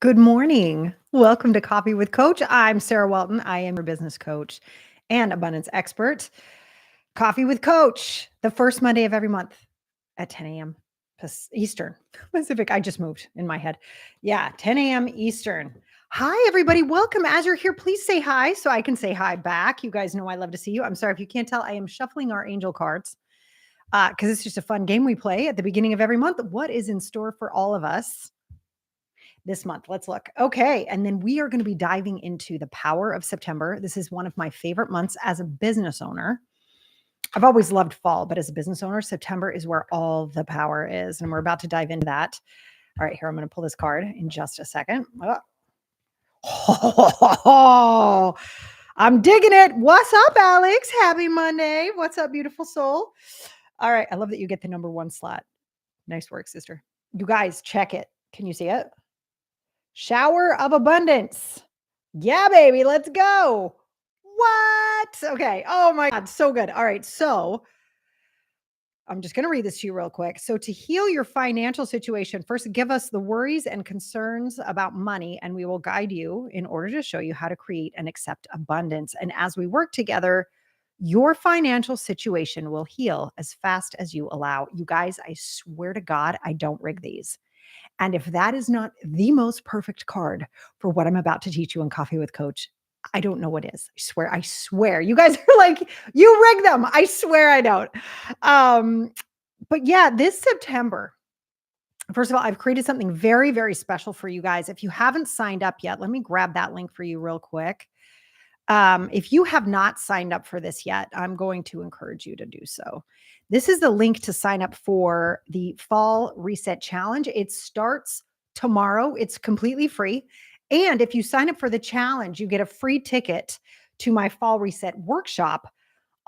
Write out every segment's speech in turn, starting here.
Good morning. Welcome to Coffee with Coach. I'm Sarah Welton. I am your business coach and abundance expert. Coffee with Coach, the first Monday of every month at 10 a.m. Eastern Pacific. I just moved in my head. Yeah, 10 a.m. Eastern. Hi, everybody. Welcome. As you're here, please say hi so I can say hi back. You guys know I love to see you. I'm sorry if you can't tell, I am shuffling our angel cards because it's just a fun game we play at the beginning of every month. What is in store for all of us this month? Let's look. Okay. And then we are going to be diving into the power of September. This is one of my favorite months as a business owner. I've always loved fall, but as a business owner, September is where all the power is. And we're about to dive into that. All right, here, I'm going to pull this card in just a second. Oh, I'm digging it. What's up, Alex? Happy Monday. What's up, beautiful soul? All right. I love that you get the number one slot. Nice work, sister. You guys, check it. Can you see it? Shower of abundance. Yeah, baby, let's go. What? Okay. Oh my God, so good. All right. So I'm just going to read this to you real quick. So, to heal your financial situation, first give us the worries and concerns about money, and we will guide you in order to show you how to create and accept abundance. And as we work together, your financial situation will heal as fast as you allow. You guys, I swear to God, I don't rig these. And if that is not the most perfect card for what I'm about to teach you in Coffee with Coach, I don't know what is. I swear. You guys are like, you rig them. I swear I don't. Um, but yeah, this September, first of all, I've created something very, very special for you guys. If you haven't signed up yet, let me grab that link for you real quick. If you have not signed up for this yet, I'm going to encourage you to do so. This is the link to sign up for the Fall Reset Challenge. It starts tomorrow. It's completely free. And if you sign up for the challenge, you get a free ticket to my Fall Reset workshop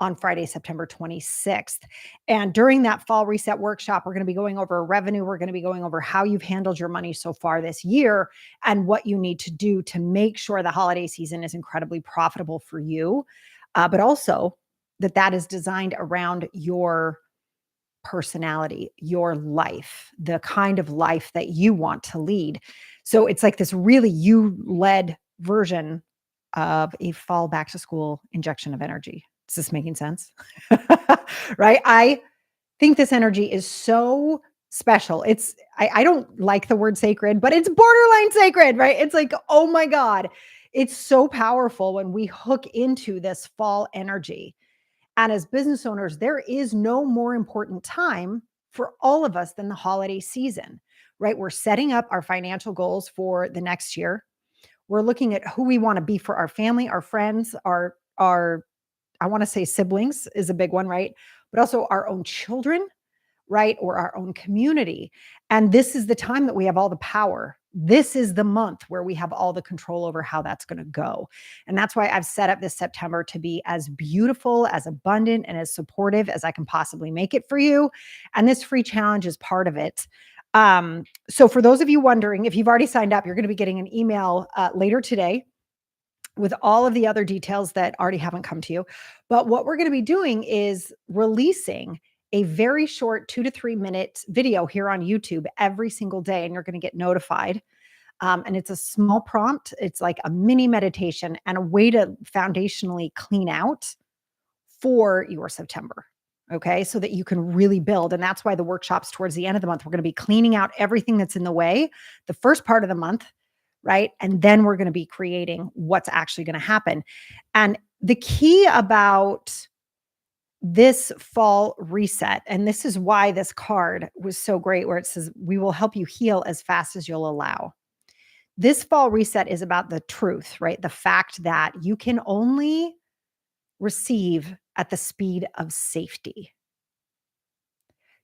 on Friday, September 26th. And during that fall reset workshop, we're going to be going over revenue. We're going to be going over how you've handled your money so far this year and what you need to do to make sure the holiday season is incredibly profitable for you, but also that is designed around your personality, your life, the kind of life that you want to lead. So it's like this really you-led version of a fall back to school injection of energy. Is this making sense? Right? I think this energy is so special. I don't like the word sacred, but it's borderline sacred, right? It's like, oh my God, it's so powerful when we hook into this fall energy. And as business owners, there is no more important time for all of us than the holiday season, right? We're setting up our financial goals for the next year. We're looking at who we want to be for our family, our friends, our I want to say siblings is a big one, right? But also our own children, right? Or our own community. And this is the time that we have all the power. This is the month where we have all the control over how that's going to go. And that's why I've set up this September to be as beautiful, as abundant, and as supportive as I can possibly make it for you. And this free challenge is part of it. So for those of you wondering, if you've already signed up, you're going to be getting an email later today with all of the other details that already haven't come to you. But what we're going to be doing is releasing a very short 2 to 3 minute video here on YouTube every single day, and you're going to get notified. And it's a small prompt. It's like a mini meditation and a way to foundationally clean out for your September. Okay. So that you can really build. And that's why the workshops towards the end of the month, we're going to be cleaning out everything that's in the way the first part of the month, right? And then we're going to be creating what's actually going to happen. And the key about this fall reset, and this is why this card was so great, where it says, we will help you heal as fast as you'll allow. This fall reset is about the truth, right? The fact that you can only receive at the speed of safety.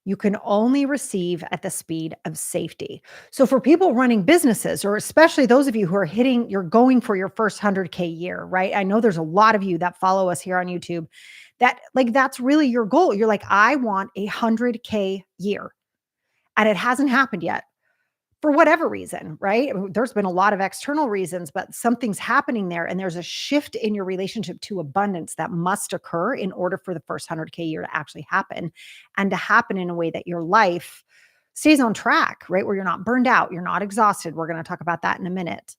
You can only receive at the speed of safety. So for people running businesses, or especially those of you who are you're going for your first 100K year, right? I know there's a lot of you that follow us here on YouTube that's really your goal. You're like, I want 100K year. And it hasn't happened yet for whatever reason, right? There's been a lot of external reasons, but something's happening there. And there's a shift in your relationship to abundance that must occur in order for the first 100K year to actually happen, and to happen in a way that your life stays on track, right? Where you're not burned out, you're not exhausted. We're going to talk about that in a minute.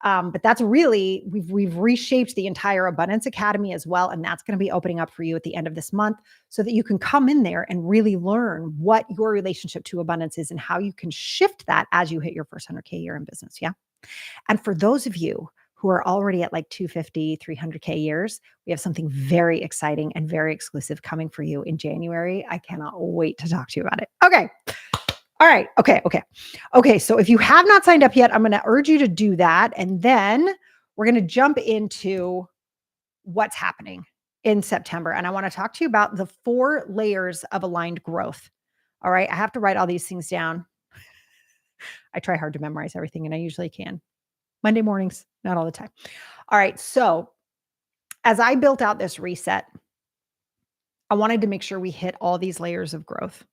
But that's really, we've reshaped the entire Abundance Academy as well. And that's going to be opening up for you at the end of this month so that you can come in there and really learn what your relationship to abundance is and how you can shift that as you hit your first 100K year in business. Yeah. And for those of you who are already at like 250, 300K years, we have something very exciting and very exclusive coming for you in January. I cannot wait to talk to you about it. Okay. All right. Okay. So if you have not signed up yet, I'm going to urge you to do that. And then we're going to jump into what's happening in September. And I want to talk to you about the 4 layers of aligned growth. All right. I have to write all these things down. I try hard to memorize everything, and I usually can. Monday mornings, not all the time. All right. So as I built out this reset, I wanted to make sure we hit all these layers of growth.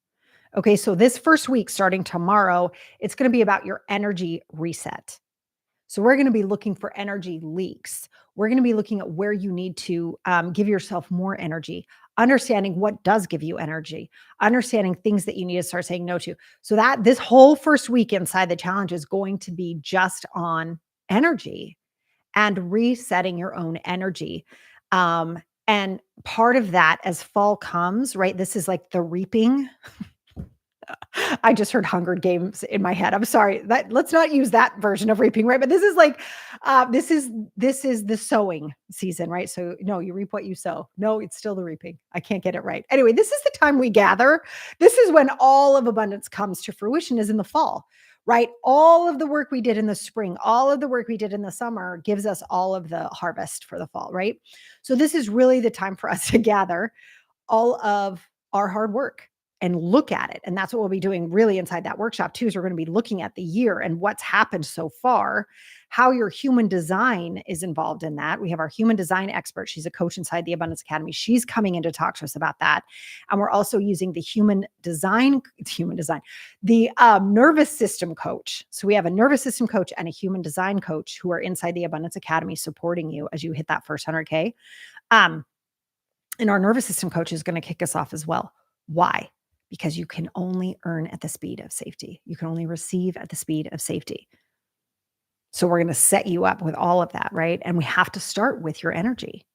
Okay, so this first week, starting tomorrow, it's going to be about your energy reset. So we're going to be looking for energy leaks. We're going to be looking at where you need to give yourself more energy, understanding what does give you energy, understanding things that you need to start saying no to. So that this whole first week inside the challenge is going to be just on energy and resetting your own energy. And part of that, as fall comes, right? This is like the reaping. I just heard Hunger Games in my head. I'm sorry. Let's not use that version of reaping, right? But this is like, this is the sowing season, right? So no, you reap what you sow. No, it's still the reaping. I can't get it right. Anyway, this is the time we gather. This is when all of abundance comes to fruition, is in the fall, right? All of the work we did in the spring, all of the work we did in the summer gives us all of the harvest for the fall, right? So this is really the time for us to gather all of our hard work and look at it. And that's what we'll be doing really inside that workshop too, is we're going to be looking at the year and what's happened so far, how your human design is involved in that. We have our human design expert. She's a coach inside the Abundance Academy. She's coming in to talk to us about that. And we're also using the the nervous system coach. So we have a nervous system coach and a human design coach who are inside the Abundance Academy supporting you as you hit that first 100K. And our nervous system coach is going to kick us off as well. Why? Because you can only earn at the speed of safety. You can only receive at the speed of safety. So we're going to set you up with all of that, right? And we have to start with your energy.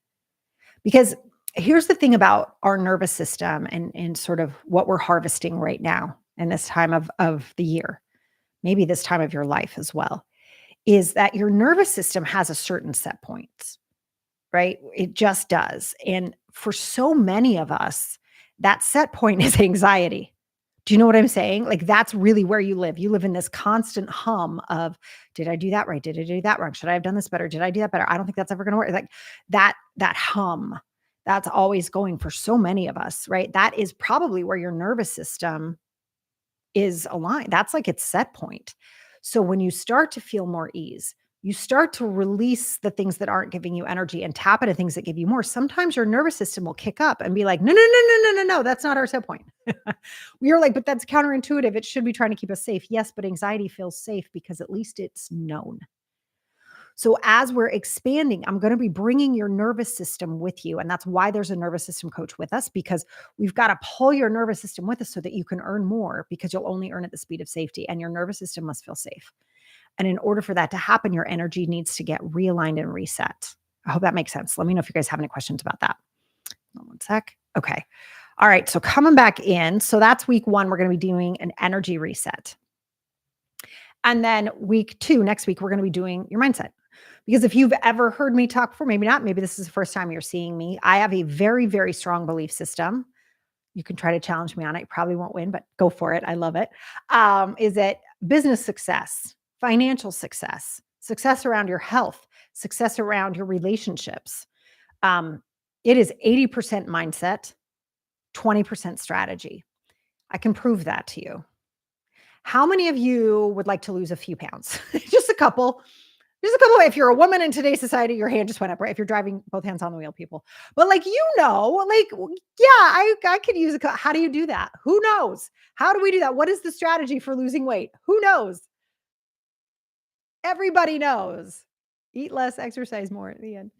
Because here's the thing about our nervous system and sort of what we're harvesting right now in this time of the year, maybe this time of your life as well, is that your nervous system has a certain set points, right? It just does. And for so many of us, that set point is anxiety. Do you know what I'm saying? Like that's really where you live. You live in this constant hum of, did I do that right? Did I do that wrong? Should I have done this better? Did I do that better? I don't think that's ever going to work. Like that hum, that's always going for so many of us, right? That is probably where your nervous system is aligned. That's like its set point. So when you start to feel more ease, you start to release the things that aren't giving you energy and tap into things that give you more. Sometimes your nervous system will kick up and be like, no, that's not our set point. You're like, but that's counterintuitive. It should be trying to keep us safe. Yes, but anxiety feels safe because at least it's known. So as we're expanding, I'm going to be bringing your nervous system with you. And that's why there's a nervous system coach with us, because we've got to pull your nervous system with us so that you can earn more, because you'll only earn at the speed of safety and your nervous system must feel safe. And in order for that to happen, your energy needs to get realigned and reset. I hope that makes sense. Let me know if you guys have any questions about that. One sec. Okay. All right. So coming back in. So that's week 1. We're going to be doing an energy reset. And then week 2, next week, we're going to be doing your mindset. Because if you've ever heard me talk before, maybe not, maybe this is the first time you're seeing me. I have a very, very strong belief system. You can try to challenge me on it. You probably won't win, but go for it. I love it. Is it business success, financial success, success around your health, success around your relationships. It is 80% mindset, 20% strategy. I can prove that to you. How many of you would like to lose a few pounds? Just a couple. Just a couple. If you're a woman in today's society, your hand just went up, right? If you're driving both hands on the wheel, people. But like, I could use how do you do that? Who knows? How do we do that? What is the strategy for losing weight? Who knows? Everybody knows. Eat less, exercise more at the end.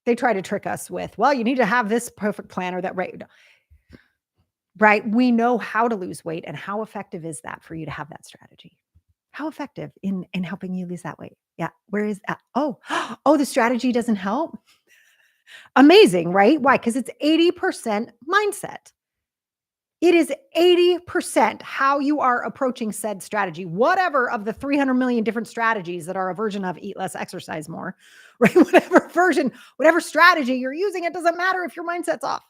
They try to trick us with, well, you need to have this perfect plan or that, right? right? We know how to lose weight, and how effective is that for you to have that strategy? How effective in helping you lose that weight? Yeah, where is that? Oh, oh, the strategy doesn't help? Amazing, right? Why? Because it's 80% mindset. It is 80% how you are approaching said strategy, whatever of the 300 million different strategies that are a version of eat less, exercise more, right? Whatever version, whatever strategy you're using, it doesn't matter if your mindset's off,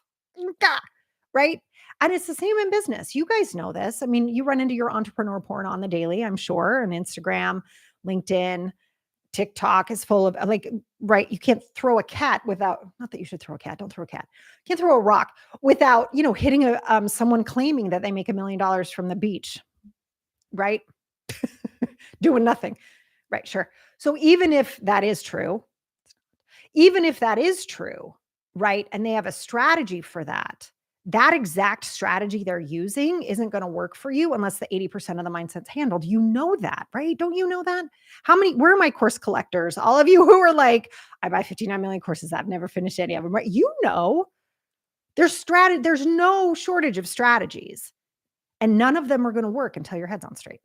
right? And it's the same in business. You guys know this. I mean, you run into your entrepreneur porn on the daily, I'm sure, on Instagram, LinkedIn, TikTok is full of like, right? You can't throw a cat without, not that you should throw a cat, don't throw a cat. You can't throw a rock without, hitting someone claiming that they make $1 million from the beach, right? Doing nothing. Right, sure. So even if that is true, right? And they have a strategy for that. That exact strategy they're using isn't going to work for you unless the 80% of the mindset's handled. You know that, right? Don't you know that? Where are my course collectors? All of you who are like, I buy 59 million courses. I've never finished any of them, right? There's no shortage of strategies, and none of them are going to work until your head's on straight.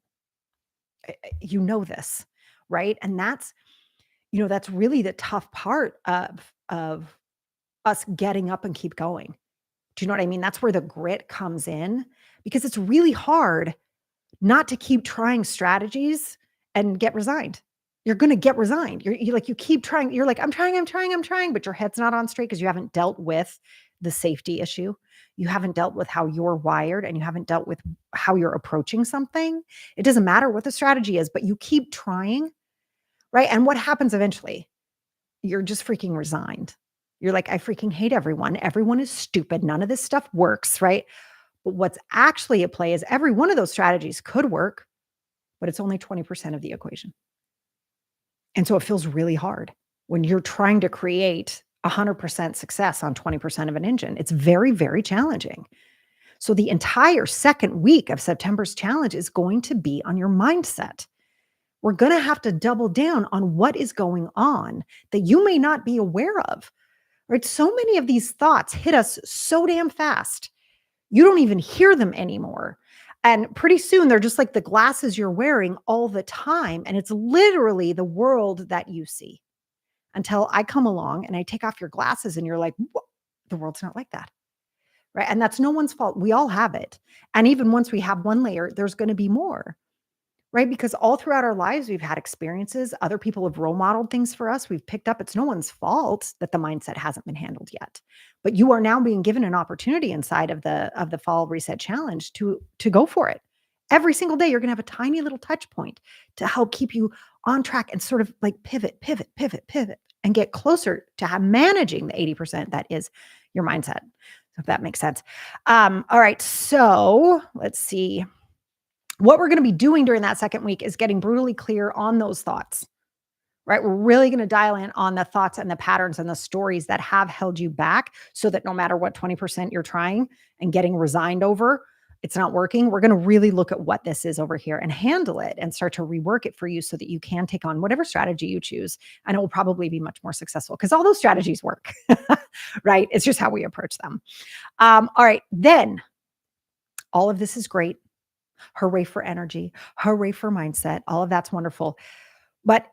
You know this, right? And that's really the tough part of us getting up and keep going. Do you know what I mean? That's where the grit comes in, because it's really hard not to keep trying strategies and get resigned. You're going to get resigned. You keep trying. You're like, I'm trying, but your head's not on straight because you haven't dealt with the safety issue. You haven't dealt with how you're wired, and you haven't dealt with how you're approaching something. It doesn't matter what the strategy is, but you keep trying, right? And what happens eventually? You're just freaking resigned. You're like, I freaking hate everyone. Everyone is stupid. None of this stuff works, right? But what's actually at play is every one of those strategies could work, but it's only 20% of the equation. And so it feels really hard when you're trying to create 100% success on 20% of an engine. It's very, very challenging. So the entire second week of September's challenge is going to be on your mindset. We're going to have to double down on what is going on that you may not be aware of, right? So many of these thoughts hit us so damn fast. You don't even hear them anymore. And pretty soon they're just like the glasses you're wearing all the time. And it's literally the world that you see until I come along and I take off your glasses and you're like, the world's not like that. Right. And that's no one's fault. We all have it. And even once we have one layer, there's going to be more. Right? Because all throughout our lives, we've had experiences. Other people have role modeled things for us. We've picked up. It's no one's fault that the mindset hasn't been handled yet. But you are now being given an opportunity inside of the Fall Reset Challenge to go for it. Every single day, you're going to have a tiny little touch point to help keep you on track and sort of like pivot, and get closer to managing the 80% that is your mindset. If that makes sense. All right. So let's see. What we're going to be doing during that second week is getting brutally clear on those thoughts, right? We're really going to dial in on the thoughts and the patterns and the stories that have held you back, so that no matter what 20% you're trying and getting resigned over, it's not working. We're going to really look at what this is over here and handle it and start to rework it for you so that you can take on whatever strategy you choose. And it will probably be much more successful because all those strategies work, right? It's just how we approach them. All right. Then all of this is great. Hooray for energy, hooray for mindset. All of that's wonderful. But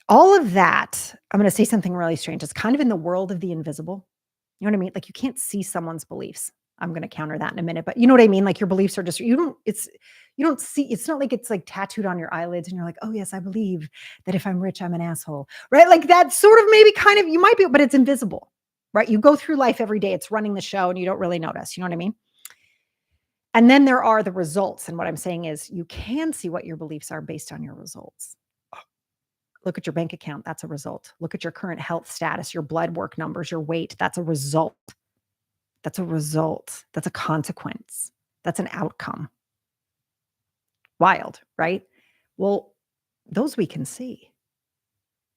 all of that, I'm going to say something really strange. It's kind of in the world of the invisible. You know what I mean? Like you can't see someone's beliefs. I'm going to counter that in a minute, but you know what I mean? Like your beliefs are just, you don't see, it's not like it's like tattooed on your eyelids and you're like, oh yes, I believe that if I'm rich, I'm an asshole, right? Like that sort of maybe kind of, you might be, but it's invisible, right? You go through life every day. It's running the show and you don't really notice. You know what I mean? And then there are the results. And what I'm saying is you can see what your beliefs are based on your results. Look at your bank account. That's a result. Look at your current health status, your blood work numbers, your weight. That's a result. That's a result. That's a consequence. That's an outcome. Wild, right? Well, those we can see.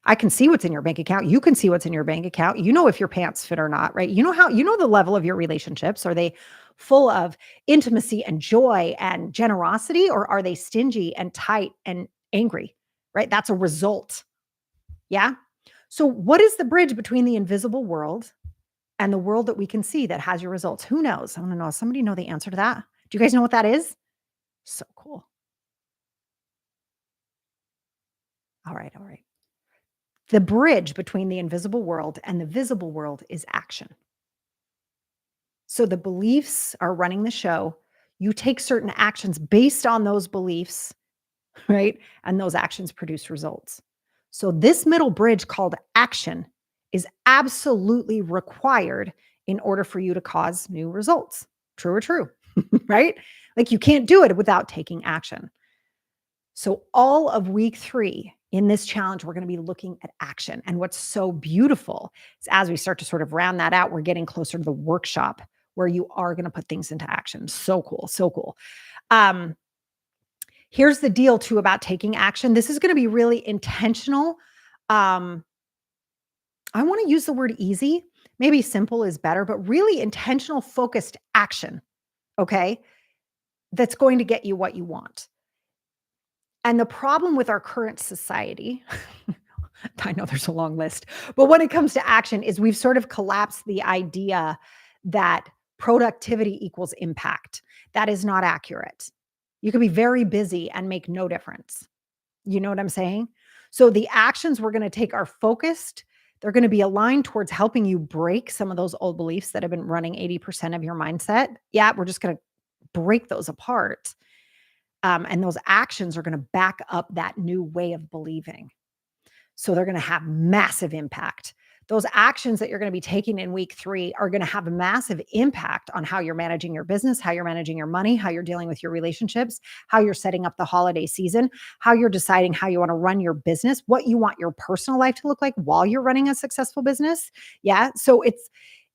I can see what's in your bank account. You can see what's in your bank account. You know if your pants fit or not, right? You know the level of your relationships. Are they full of intimacy and joy and generosity, or are they stingy and tight and angry, right? That's a result. Yeah. So what is the bridge between the invisible world and the world that we can see that has your results. Who knows? I want to know. Somebody know the answer to that? Do you guys know what that is? So cool. All right. All right. The bridge between the invisible world and the visible world is action. So the beliefs are running the show. You take certain actions based on those beliefs, right? And those actions produce results. So this middle bridge called action is absolutely required in order for you to cause new results. True or true, right? Like you can't do it without taking action. So, all of week 3 in this challenge, we're going to be looking at action. And what's so beautiful is as we start to sort of round that out, we're getting closer to the workshop where you are going to put things into action. So cool. So cool. Um, Here's the deal, too, about taking action. This is going to be really intentional. Um, I want to use the word easy. Maybe simple is better, but really intentional, focused action. Okay. That's going to get you what you want. And the problem with our current society, I know there's a long list, but when it comes to action, is we've sort of collapsed the idea that productivity equals impact. That is not accurate. You can be very busy and make no difference. You know what I'm saying? So the actions we're going to take are focused. They're going to be aligned towards helping you break some of those old beliefs that have been running 80% of your mindset. Yeah, we're just going to break those apart. And those actions are going to back up that new way of believing. So they're going to have massive impact. Those actions that you're going to be taking in week 3 are going to have a massive impact on how you're managing your business, how you're managing your money, how you're dealing with your relationships, how you're setting up the holiday season, how you're deciding how you want to run your business, what you want your personal life to look like while you're running a successful business. Yeah. So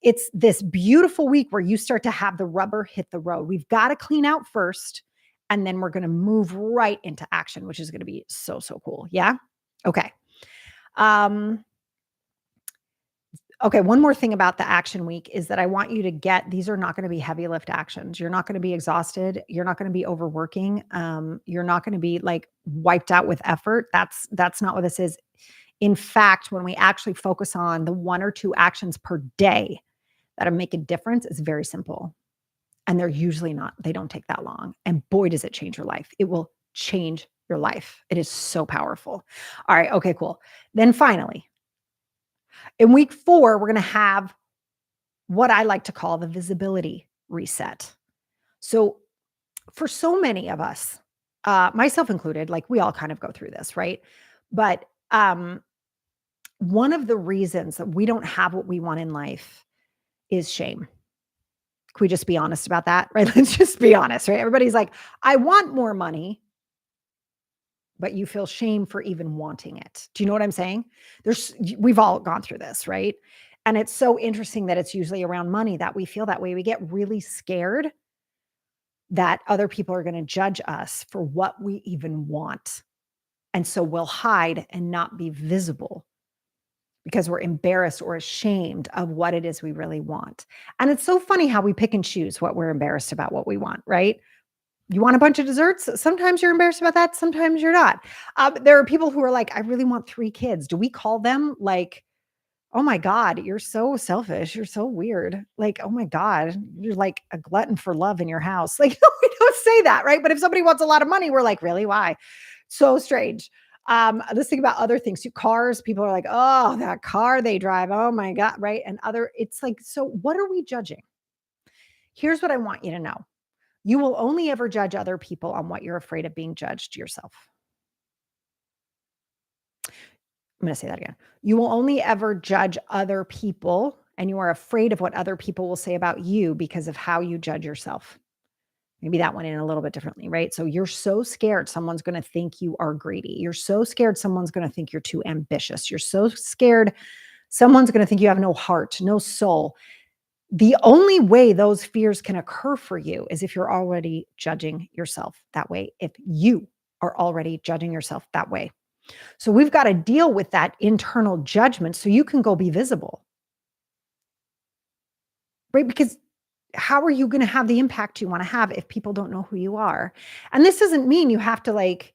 it's this beautiful week where you start to have the rubber hit the road. We've got to clean out first, and then we're going to move right into action, which is going to be so, so cool. Yeah. Okay. Um, okay, one more thing about the action week is that I want you to get these are not going to be heavy lift actions. You're not going to be exhausted. You're not going to be overworking. You're not going to be like wiped out with effort. That's not what this is. In fact, when we actually focus on the 1 or 2 actions per day that make a difference, it's very simple. And they're usually not, they don't take that long. And boy, does it change your life. It will change your life. It is so powerful. All right. Okay, cool. Then finally, in week 4, we're going to have what I like to call the visibility reset. So, for so many of us, myself included, like we all kind of go through this, right? But one of the reasons that we don't have what we want in life is shame. Can we just be honest about that? Right? Let's just be honest, right? Everybody's like, I want more money, but you feel shame for even wanting it. Do you know what I'm saying? We've all gone through this, right? And it's so interesting that it's usually around money that we feel that way. We get really scared that other people are going to judge us for what we even want. And so we'll hide and not be visible because we're embarrassed or ashamed of what it is we really want. And it's so funny how we pick and choose what we're embarrassed about, what we want, right? You want a bunch of desserts? Sometimes you're embarrassed about that. Sometimes you're not. There are people who are like, I really want 3 kids. Do we call them like, oh my God, you're so selfish. You're so weird. Like, oh my God, you're like a glutton for love in your house. Like, no, we don't say that, right? But if somebody wants a lot of money, we're like, really? Why? So strange. Let's think about other things. Cars, people are like, oh, that car they drive. Oh my God, right? And it's like, so what are we judging? Here's what I want you to know. You will only ever judge other people on what you're afraid of being judged yourself. I'm going to say that again. You will only ever judge other people, and you are afraid of what other people will say about you because of how you judge yourself. Maybe that went in a little bit differently, right? So you're so scared someone's going to think you are greedy. You're so scared someone's going to think you're too ambitious. You're so scared someone's going to think you have no heart, no soul. The only way those fears can occur for you is if you're already judging yourself that way, if you are already judging yourself that way. So we've got to deal with that internal judgment so you can go be visible, right? Because how are you going to have the impact you want to have if people don't know who you are? And this doesn't mean you have to like,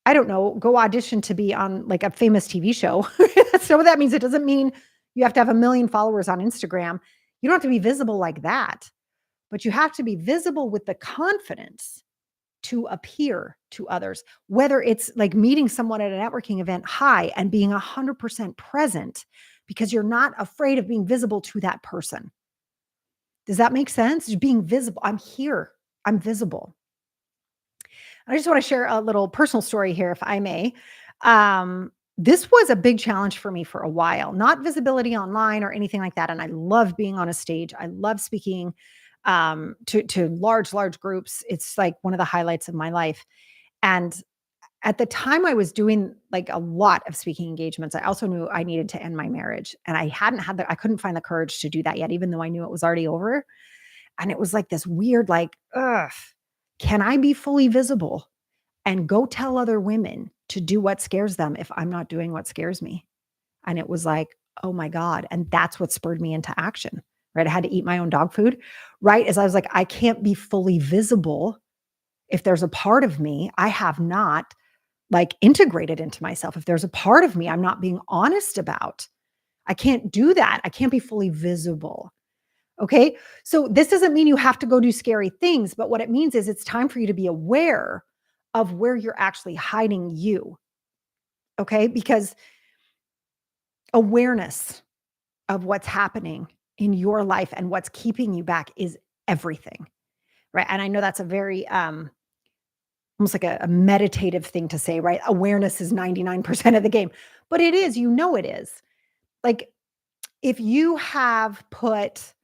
I don't know, go audition to be on like a famous TV show. That's not what that means. It doesn't mean you have to have 1 million followers on Instagram. You don't have to be visible like that, but you have to be visible with the confidence to appear to others, whether it's like meeting someone at a networking event, hi, and being 100% present because you're not afraid of being visible to that person. Does that make sense? Just being visible. I'm here. I'm visible. I just want to share a little personal story here, if I may. This was a big challenge for me for a while, not visibility online or anything like that. And I love being on a stage. I love speaking to large groups. It's like one of the highlights of my life. And at the time I was doing like a lot of speaking engagements, I also knew I needed to end my marriage. And I couldn't find the courage to do that yet, even though I knew it was already over. And it was like this weird, like, ugh, can I be fully visible and go tell other women to do what scares them if I'm not doing what scares me? And it was like, oh my God. And that's what spurred me into action, right? I had to eat my own dog food, right? As I was like, I can't be fully visible if there's a part of me I have not like integrated into myself. If there's a part of me I'm not being honest about, I can't do that. I can't be fully visible. Okay. So this doesn't mean you have to go do scary things, but what it means is it's time for you to be aware of where you're actually hiding you. Okay. Because awareness of what's happening in your life and what's keeping you back is everything. Right. And I know that's a very, almost like a meditative thing to say, right? Awareness is 99% of the game, but it is, it is. Like if you have put,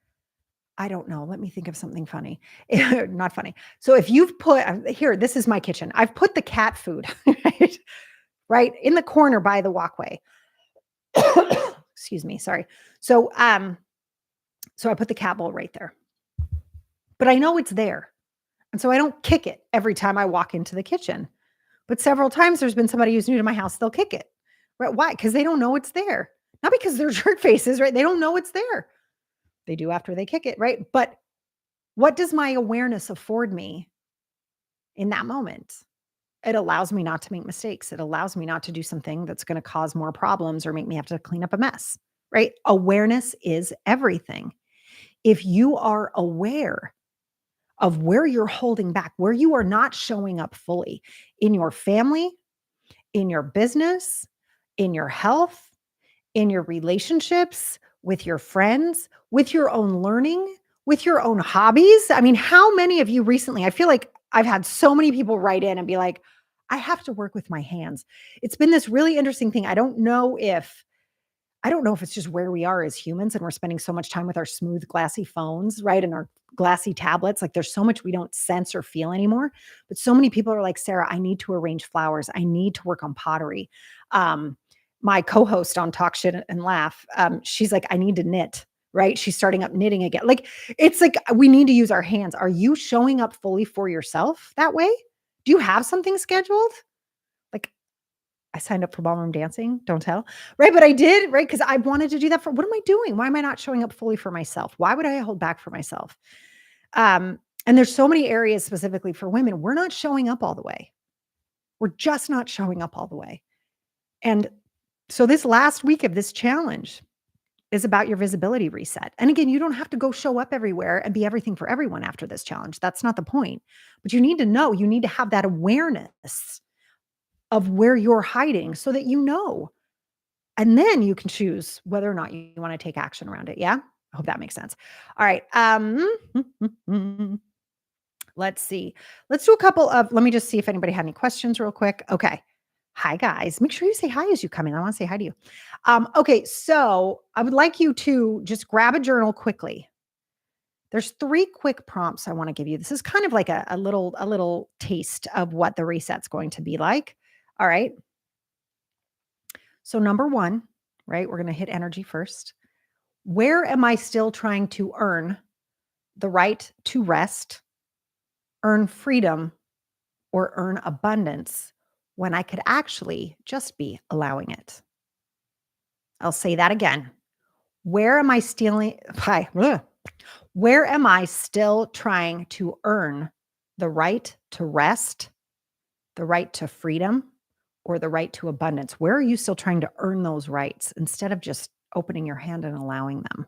I don't know, let me think of something funny. Not funny. So if you've put, here, this is my kitchen. I've put the cat food, right? Right in the corner by the walkway. Excuse me, sorry. So I put the cat bowl right there. But I know it's there. And so I don't kick it every time I walk into the kitchen. But several times there's been somebody who's new to my house, they'll kick it. Right? Why? Because they don't know it's there. Not because they're jerk faces, right? They don't know it's there. They do after they kick it, right? But what does my awareness afford me in that moment? It allows me not to make mistakes. It allows me not to do something that's going to cause more problems or make me have to clean up a mess, right? Awareness is everything. If you are aware of where you're holding back, where you are not showing up fully in your family, in your business, in your health, in your relationships, with your friends, with your own learning, with your own hobbies. I mean, how many of you recently, I feel like I've had so many people write in and be like, I have to work with my hands. It's been this really interesting thing. I don't know if it's just where we are as humans and we're spending so much time with our smooth, glassy phones, right? And our glassy tablets. Like there's so much we don't sense or feel anymore. But so many people are like, Sarah, I need to arrange flowers. I need to work on pottery. My co-host on Talk Shit and Laugh, she's like, I need to knit, right? She's starting up knitting again. Like, it's like we need to use our hands. Are you showing up fully for yourself that way? Do you have something scheduled? Like, I signed up for ballroom dancing, don't tell, right? But I did, right? Because I wanted to do that what am I doing? Why am I not showing up fully for myself? Why would I hold back for myself? And there's so many areas specifically for women, we're not showing up all the way. We're just not showing up all the way. And so this last week of this challenge is about your visibility reset. And again, you don't have to go show up everywhere and be everything for everyone after this challenge. That's not the point. But you need to know, you need to have that awareness of where you're hiding so that you know. And then you can choose whether or not you want to take action around it. Yeah? I hope that makes sense. All right. Let's see. Let's do a couple of, let me just see if anybody had any questions real quick. Okay. Hi, guys. Make sure you say hi as you come in. I want to say hi to you. Okay. So I would like you to just grab a journal quickly. There's 3 quick prompts I want to give you. This is kind of like a little taste of what the reset's going to be like. All right. So number 1, right? We're going to hit energy first. Where am I still trying to earn the right to rest, earn freedom, or earn abundance when I could actually just be allowing it? I'll say that again. Where am I stealing? Where am I still trying to earn the right to rest, the right to freedom, or the right to abundance? Where are you still trying to earn those rights instead of just opening your hand and allowing them?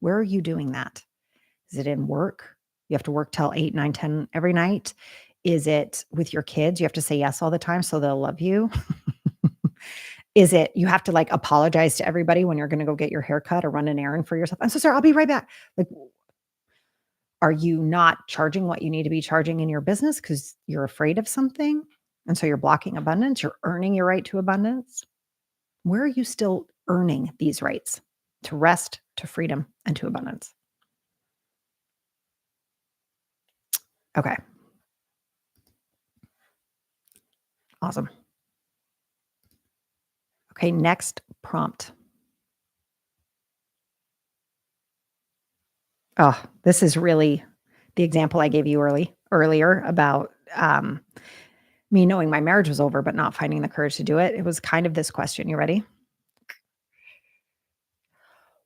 Where are you doing that? Is it in work? You have to work till 8, 9, 10 every night? Is it with your kids? You have to say yes all the time so they'll love you? Is it you have to, like, apologize to everybody when you're gonna go get your hair cut or run an errand for yourself? "I'm so sorry, I'll be right back." Like, are you not charging what you need to be charging in your business because 'cause you're afraid of something? And so you're blocking abundance, you're earning your right to abundance? Where are you still earning these rights to rest, to freedom, and to abundance? Okay, awesome. Okay, next prompt. Oh, this is really the example I gave you earlier about, me knowing my marriage was over, but not finding the courage to do it. It was kind of this question. You ready?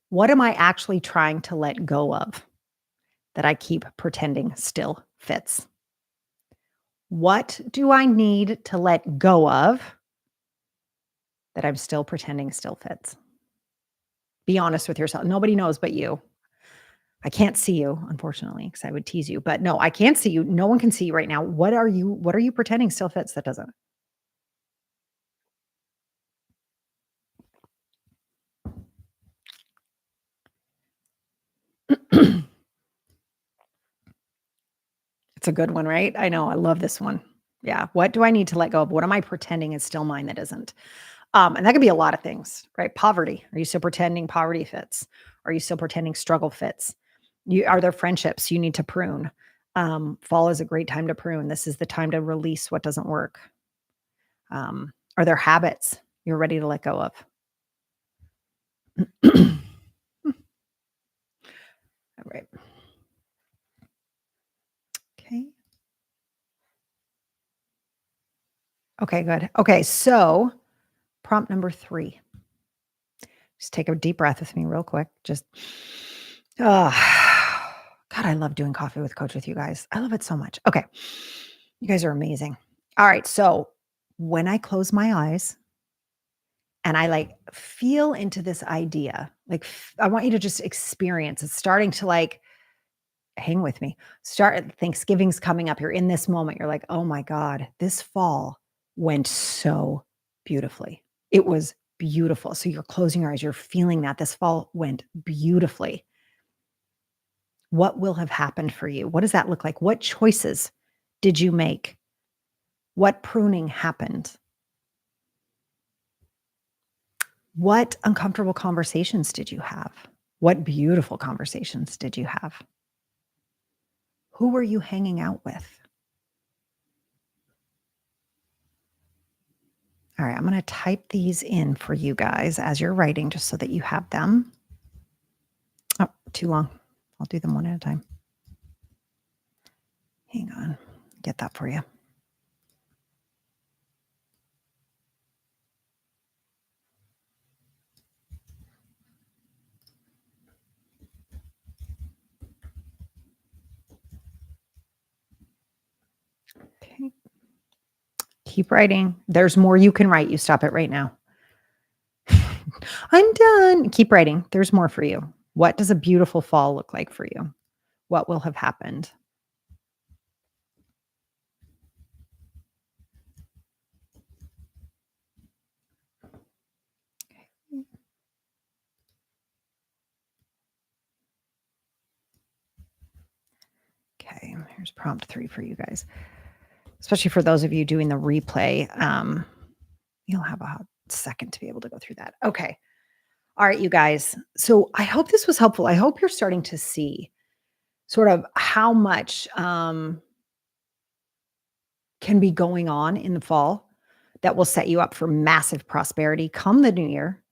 What am I actually trying to let go of that I keep pretending still fits? What do I need to let go of that I'm still pretending still fits? Be honest with yourself. Nobody knows but you. I can't see you, unfortunately, because I would tease you. But no, I can't see you. No one can see you right now. What are you pretending still fits that doesn't? It's a good one, right? I know. I love this one. Yeah. What do I need to let go of? What am I pretending is still mine that isn't? And that could be a lot of things, right? Poverty. Are you still pretending poverty fits? Are you still pretending struggle fits? Are there friendships you need to prune? Fall is a great time to prune. This is the time to release what doesn't work. Are there habits you're ready to let go of? All right. Okay. Okay, good. Okay, so prompt number 3. Just take a deep breath with me real quick. Just, oh, God, I love doing coffee with Coach with you guys. I love it so much. Okay. You guys are amazing. All right. So when I close my eyes and I like feel into this idea, like I want you to just experience it's starting to like hang with me. Start Thanksgiving's coming up. You're in this moment. You're like, oh my God, this fall went so beautifully. It was beautiful. So you're closing your eyes. You're feeling that this fall went beautifully. What will have happened for you? What does that look like? What choices did you make? What pruning happened? What uncomfortable conversations did you have? What beautiful conversations did you have? Who were you hanging out with? All right, I'm going to type these in for you guys as you're writing just so that you have them. Oh, too long. I'll do them one at a time. Hang on. Get that for you. Okay. Keep writing. There's more you can write. You stop it right now. I'm done. Keep writing. There's more for you. What does a beautiful fall look like for you? What will have happened? Okay, here's prompt 3 for you guys. Especially for those of you doing the replay, you'll have a second to be able to go through that. Okay. All right, you guys. So I hope this was helpful. I hope you're starting to see sort of how much can be going on in the fall that will set you up for massive prosperity come the new year,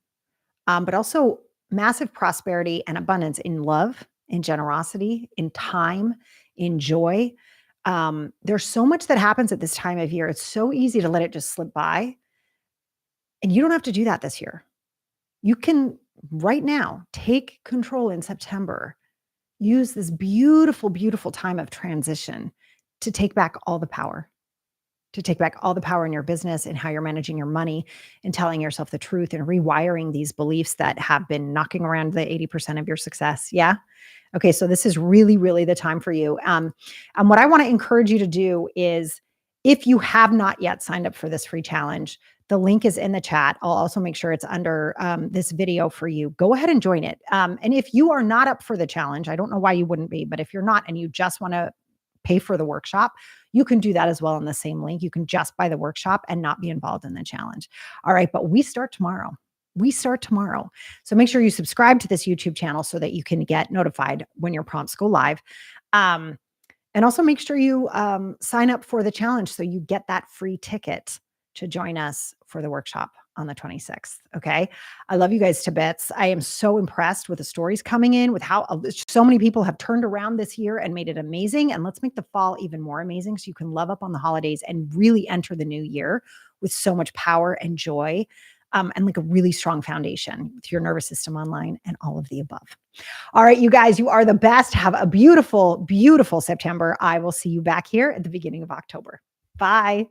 but also massive prosperity and abundance in love, in generosity, in time, in joy. There's so much that happens at this time of year. It's so easy to let it just slip by. And you don't have to do that this year. You can right now take control in September. Use this beautiful, beautiful time of transition to take back all the power. to take back all the power in your business and how you're managing your money and telling yourself the truth and rewiring these beliefs that have been knocking around the 80% of your success. Yeah. Okay. So this is really, really the time for you. And what I want to encourage you to do is, if you have not yet signed up for this free challenge, the link is in the chat. I'll also make sure it's under this video for you. Go ahead and join it. And if you are not up for the challenge, I don't know why you wouldn't be, but if you're not and you just want to pay for the workshop, you can do that as well on the same link. You can just buy the workshop and not be involved in the challenge. All right, but we start tomorrow. We start tomorrow. So make sure you subscribe to this YouTube channel so that you can get notified when your prompts go live. And also make sure you sign up for the challenge so you get that free ticket to join us for the workshop on the 26th. Okay. I love you guys to bits. I am so impressed with the stories coming in, with how so many people have turned around this year and made it amazing. And let's make the fall even more amazing so you can love up on the holidays and really enter the new year with so much power and joy, and like a really strong foundation with your nervous system online and all of the above. All right, you guys, you are the best. Have a beautiful, beautiful September. I will see you back here at the beginning of October. Bye.